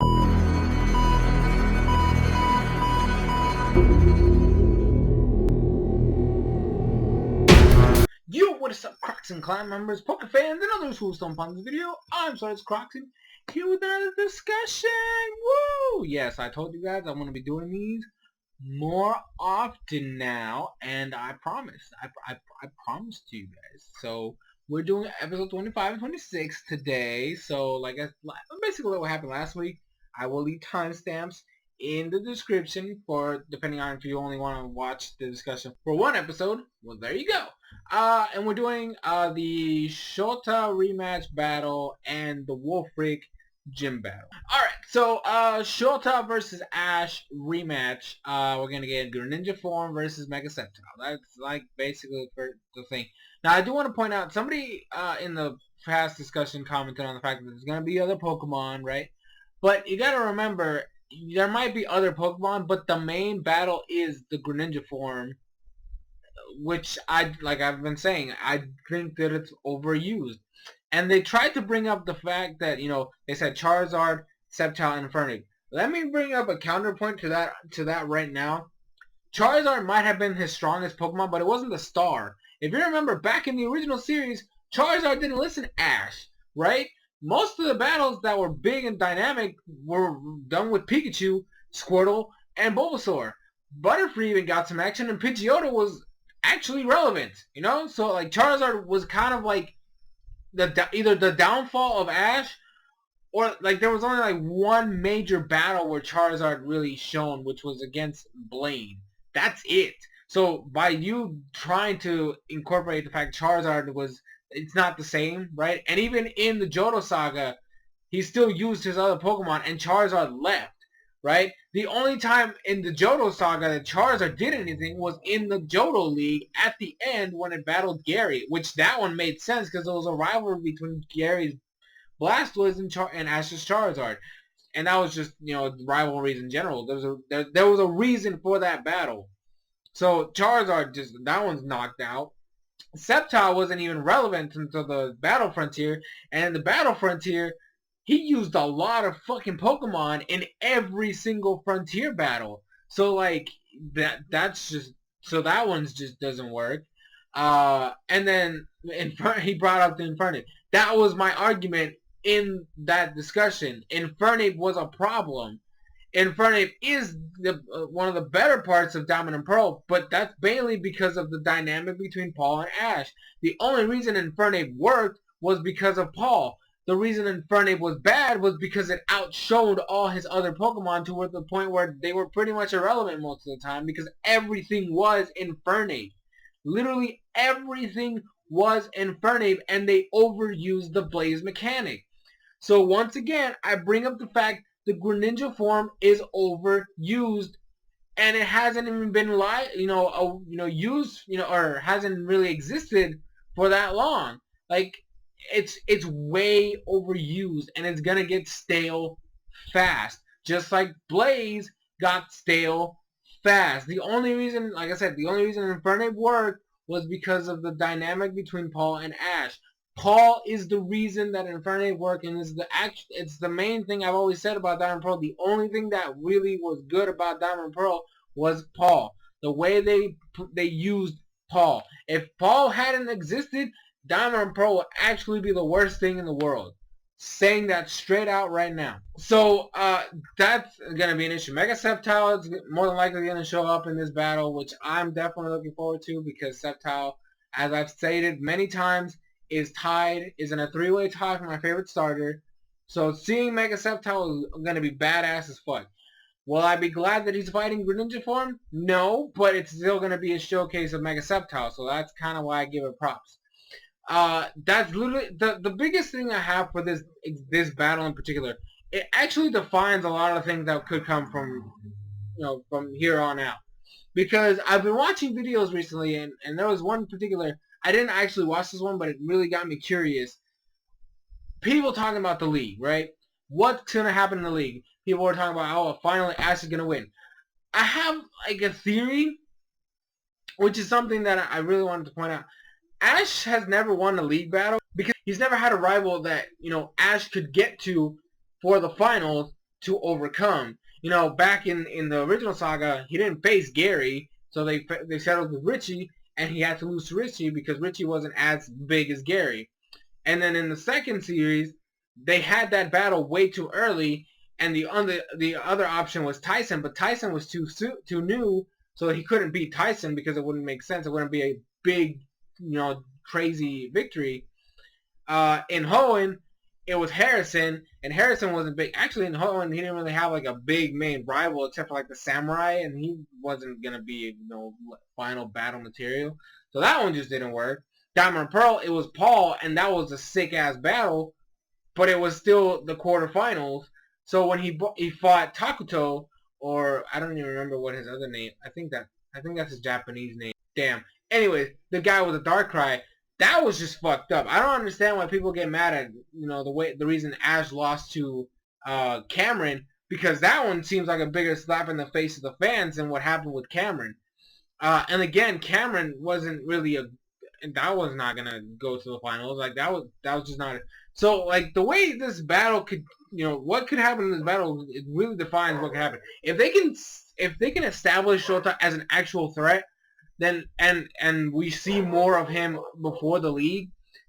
Yo, what is up, Crockxen clan members, Poker fans, and others who stump on this video? I'm SoresanCrockxen, here with another discussion. Woo! Yes, I told you guys I'm going to be doing these more often now, and I promised. I promised you guys. So we're doing episode 25 and 26 today. So basically what happened last week. I will leave timestamps in the description for, depending on if you only want to watch the discussion for one episode. Well, there you go. And we're doing the Shota rematch battle and the Wolfric gym battle. Alright, so Shota versus Ash rematch. We're gonna get Greninja form versus Mega Sceptile. That's like basically the thing. Now I do want to point out, somebody in the past discussion commented on the fact that there's gonna be other Pokemon, right? But you gotta remember, there might be other Pokemon, but the main battle is the Greninja form, which I've been saying, I think that it's overused. And they tried to bring up the fact that, they said Charizard, Sceptile, and Infernape. Let me bring up a counterpoint to that right now. Charizard might have been his strongest Pokemon, but it wasn't the star. If you remember, back in the original series, Charizard didn't listen to Ash, right? Most of the battles that were big and dynamic were done with Pikachu, Squirtle, and Bulbasaur. Butterfree even got some action, and Pidgeotto was actually relevant, So like Charizard was kind of like either the downfall of Ash, or like there was only like one major battle where Charizard really shone, which was against Blaine. That's it. So by you trying to incorporate the fact Charizard it's not the same, right? And even in the Johto saga, he still used his other Pokemon, and Charizard left, right? The only time in the Johto saga that Charizard did anything was in the Johto League at the end when it battled Gary, which that one made sense because there was a rivalry between Gary's Blastoise and Ash's Charizard. And that was just, rivalries in general. There was a reason for that battle. So Charizard, that one's knocked out. Sceptile wasn't even relevant until the Battle Frontier, and in the Battle Frontier, he used a lot of fucking Pokemon in every single Frontier battle. So like that's just, so that one's just doesn't work. And then he brought up the Infernape. That was my argument in that discussion. Infernape was a problem. Infernape is one of the better parts of Diamond and Pearl, but that's mainly because of the dynamic between Paul and Ash. The only reason Infernape worked was because of Paul. The reason Infernape was bad was because it outshowed all his other Pokemon to the point where they were pretty much irrelevant most of the time because everything was Infernape. Literally everything was Infernape, and they overused the Blaze mechanic. So once again, I bring up the fact the Greninja form is overused, and it hasn't even been used, or hasn't really existed for that long. Like it's way overused, and it's gonna get stale fast, just like Blaze got stale fast. The only reason, like I said, the only reason Infernape worked was because of the dynamic between Paul and Ash. Paul is the reason that Infernape worked, and it's the main thing I've always said about Diamond and Pearl. The only thing that really was good about Diamond and Pearl was Paul. The way they used Paul. If Paul hadn't existed, Diamond and Pearl would actually be the worst thing in the world. Saying that straight out right now. So that's going to be an issue. Mega Sceptile is more than likely going to show up in this battle, which I'm definitely looking forward to, because Sceptile, as I've stated many times, is in a three-way tie for my favorite starter. So seeing Mega Sceptile is going to be badass as fuck. Will I be glad that he's fighting Greninja form? No, but it's still going to be a showcase of Mega Sceptile, so that's kind of why I give it props. That's literally the biggest thing I have for this battle in particular. It actually defines a lot of things that could come from here on out. Because I've been watching videos recently, and there was one particular, I didn't actually watch this one, but it really got me curious. People talking about the league, right? What's going to happen in the league? People were talking about, oh, finally Ash is going to win. I have like a theory, which is something that I really wanted to point out. Ash has never won a league battle because he's never had a rival that, Ash could get to for the finals to overcome. You know, back in the original saga, he didn't face Gary, so they settled with Richie, and he had to lose to Richie because Richie wasn't as big as Gary. And then in the second series, they had that battle way too early, and the other option was Tyson, but Tyson was too new, so he couldn't beat Tyson because it wouldn't make sense. It wouldn't be a big, you know, crazy victory. In Hoenn, it was Harrison, and Harrison wasn't big. Actually, in Hoenn, he didn't really have like a big main rival except for like the Samurai, and he wasn't gonna be, you know, final battle material. So that one just didn't work. Diamond and Pearl, it was Paul, and that was a sick ass battle, but it was still the quarterfinals. So when he fought Takuto, or I don't even remember what his other name. I think that's his Japanese name. Damn. Anyways, the guy with the Darkrai. That was just fucked up. I don't understand why people get mad at, you know, the reason Ash lost to Cameron, because that one seems like a bigger slap in the face of the fans than what happened with Cameron. And again, Cameron wasn't really that was not gonna go to the finals. Like that was just not. So like the way this battle could, you know, what could happen in this battle, it really defines what could happen. If they can establish Shota as an actual threat, then and we see more of him before the league,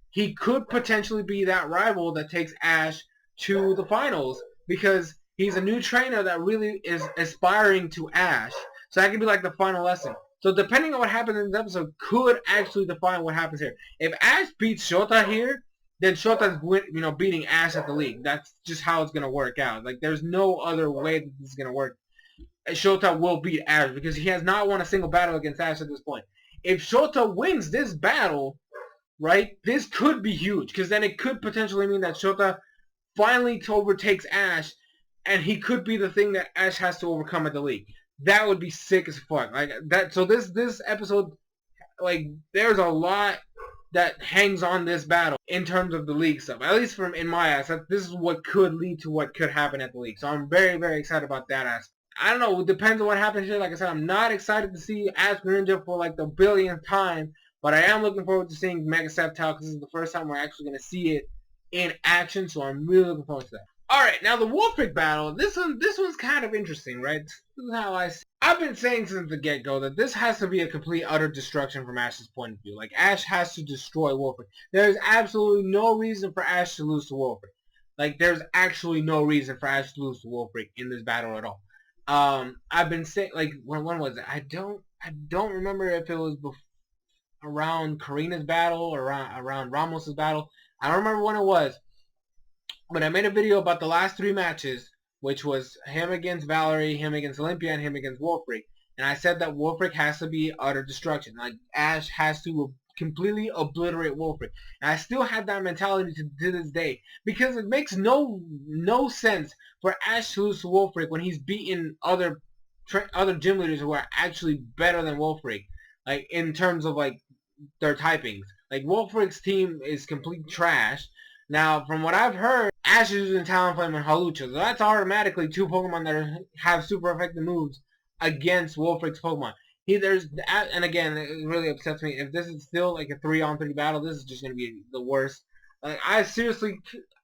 he could potentially be that rival that takes Ash to the finals, because he's a new trainer that really is aspiring to Ash. So that could be like the final lesson. So depending on what happens in this episode could actually define what happens here. If Ash beats Shota here, then Shota's, you know, beating Ash at the league. That's just how it's gonna work out. Like there's no other way that this is gonna work. Shota will beat Ash because he has not won a single battle against Ash at this point. If Shota wins this battle, right, this could be huge, because then it could potentially mean that Shota finally overtakes Ash, and he could be the thing that Ash has to overcome at the league. That would be sick as fuck. Like that. So this episode, like, there's a lot that hangs on this battle in terms of the league stuff. At least in my eyes, this is what could lead to what could happen at the league. So I'm very, very excited about that aspect. I don't know. It depends on what happens here. Like I said, I'm not excited to see Ash Greninja for like the billionth time, but I am looking forward to seeing Mega Sceptile, because this is the first time we're actually going to see it in action. So I'm really looking forward to that. All right, now the Wolfric battle. This one's kind of interesting, right? This is how I see. I've been saying since the get-go that this has to be a complete utter destruction from Ash's point of view. Like Ash has to destroy Wolfric. There's absolutely no reason for Ash to lose to Wolfric. Like there's actually no reason for Ash to lose to Wolfric in this battle at all. I've been saying, like, when was it? I don't remember if it was around Karina's battle or around Ramos's battle. I don't remember when it was, but I made a video about the last 3 matches, which was him against Valerie, him against Olympia, and him against Wolfric. And I said that Wolfric has to be utter destruction. Like Ash has to completely obliterate Wolfric. And I still have that mentality to this day, because it makes no sense for Ash to lose to Wolfric when he's beaten other gym leaders who are actually better than Wolfric, like in terms of like their typings. Like Wolfric's team is complete trash. Now, from what I've heard, Ash is using Talonflame and Hawlucha, so that's automatically 2 Pokemon that have super effective moves against Wolfric's Pokemon. And again, it really upsets me. If this is still like a 3-on-3 battle, this is just going to be the worst. Like, I seriously,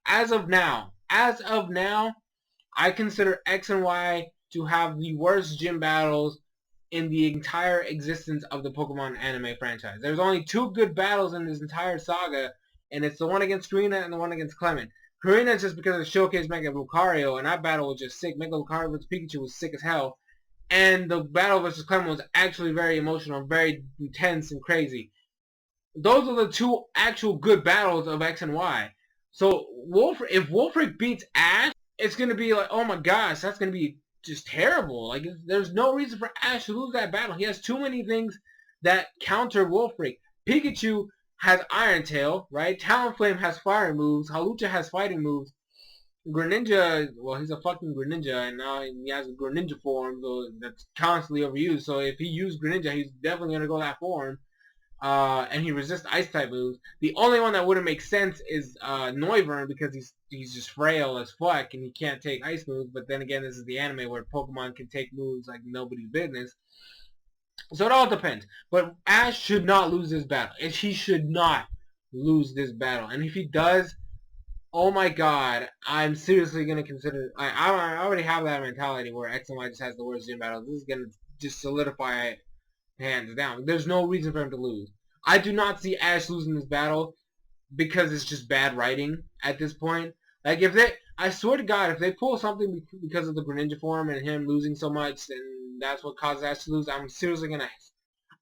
as of now, I consider X and Y to have the worst gym battles in the entire existence of the Pokemon anime franchise. There's only 2 good battles in this entire saga, and it's the one against Karina and the one against Clement. Karina is just because of Showcase Mega Lucario, and that battle was just sick. Mega Lucario vs. Pikachu was sick as hell. And the battle versus Clement was actually very emotional, very intense and crazy. Those are the 2 actual good battles of X and Y. So if Wolfric beats Ash, it's going to be like, oh my gosh, that's going to be just terrible. Like, there's no reason for Ash to lose that battle. He has too many things that counter Wolfric. Pikachu has Iron Tail, right? Talonflame has fire moves. Hawlucha has fighting moves. Greninja, well, he's a fucking Greninja, and now he has a Greninja form, so that's constantly overused. So if he used Greninja, he's definitely going to go that form. And he resists Ice-type moves. The only one that wouldn't make sense is Noivern, because he's just frail as fuck, and he can't take Ice moves. But then again, this is the anime where Pokemon can take moves like nobody's business. So it all depends. But Ash should not lose this battle. He should not lose this battle. And if he does, oh my god, I'm seriously gonna consider. I already have that mentality where X and Y just has the worst gym battles. This is gonna just solidify it hands down. There's no reason for him to lose. I do not see Ash losing this battle because it's just bad writing at this point. Like if they, I swear to God, if they pull something because of the Greninja form and him losing so much, and that's what causes Ash to lose, I'm seriously gonna,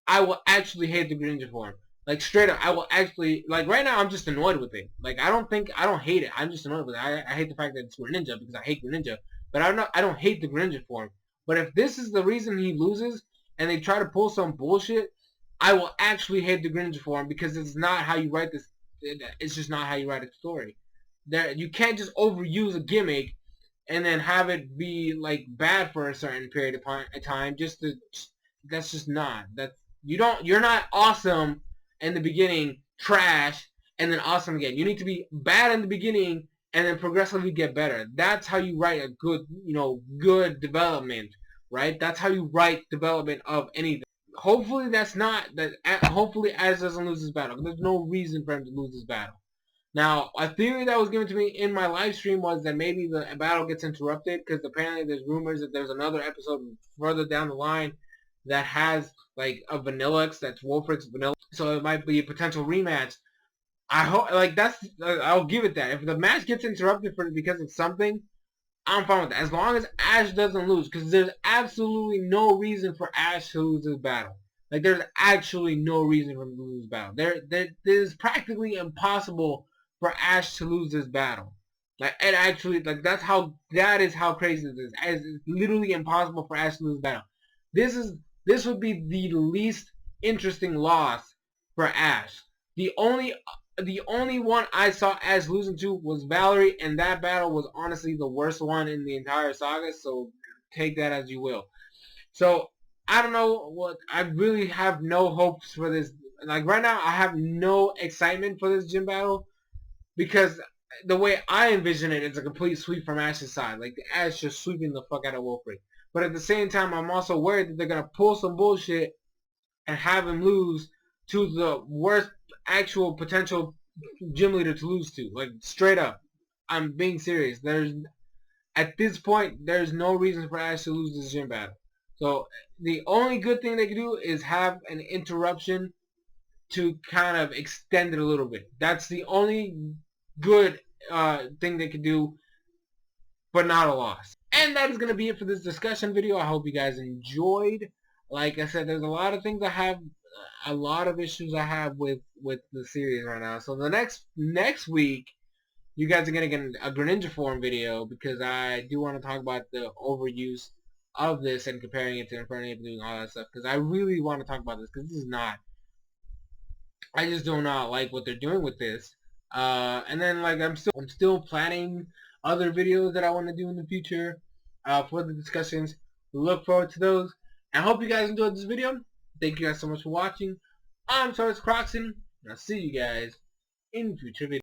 I will actually hate the Greninja form. Like straight up, I will actually, like right now I'm just annoyed with it. Like I don't hate it. I'm just annoyed with it. I hate the fact that it's Greninja because I hate Greninja. But I don't hate the Greninja form. But if this is the reason he loses and they try to pull some bullshit, I will actually hate the Greninja form because it's not how you write this. It's just not how you write a story. There, you can't just overuse a gimmick and then have it be like bad for a certain period of time. That's just not. You're not awesome in the beginning, trash, and then awesome again. You need to be bad in the beginning and then progressively get better. That's how you write a good, good development, right? That's how you write development of anything. Hopefully that's not that. Hopefully Ash doesn't lose this battle. There's no reason for him to lose this battle. Now, a theory that was given to me in my live stream was that maybe the battle gets interrupted because apparently there's rumors that there's another episode further down the line that has like a Vanillix, that's Wolfric's Vanilla, so it might be a potential rematch. I hope, like I'll give it that. If the match gets interrupted because of something, I'm fine with that. As long as Ash doesn't lose, because there's absolutely no reason for Ash to lose this battle. Like there's actually no reason for him to lose this battle. There's practically impossible for Ash to lose this battle. Like it actually, like that is how crazy this is. It's literally impossible for Ash to lose the battle. This would be the least interesting loss for Ash. The only one I saw Ash losing to was Valerie, and that battle was honestly the worst one in the entire saga, so take that as you will. So, I don't know what, I really have no hopes for this. Like, right now, I have no excitement for this gym battle, because the way I envision it is a complete sweep from Ash's side. Like, Ash just sweeping the fuck out of Wolfric. But at the same time, I'm also worried that they're going to pull some bullshit and have him lose to the worst actual potential gym leader to lose to. Like, straight up. I'm being serious. At this point, there's no reason for Ash to lose this gym battle. So, the only good thing they can do is have an interruption to kind of extend it a little bit. That's the only good thing they could do, but not a loss. And that is going to be it for this discussion video. I hope you guys enjoyed. Like I said, there's a lot of things I have, a lot of issues I have with the series right now. So the next week, you guys are going to get a Greninja form video because I do want to talk about the overuse of this and comparing it to Inferno and doing all that stuff. Because I really want to talk about this because this is not, I just do not like what they're doing with this. And then like I'm still planning other videos that I want to do in the future for the discussions. Look forward to those. I hope you guys enjoyed this video. Thank you guys so much for watching. I'm SoresanCrockxen, and I'll see you guys in future videos.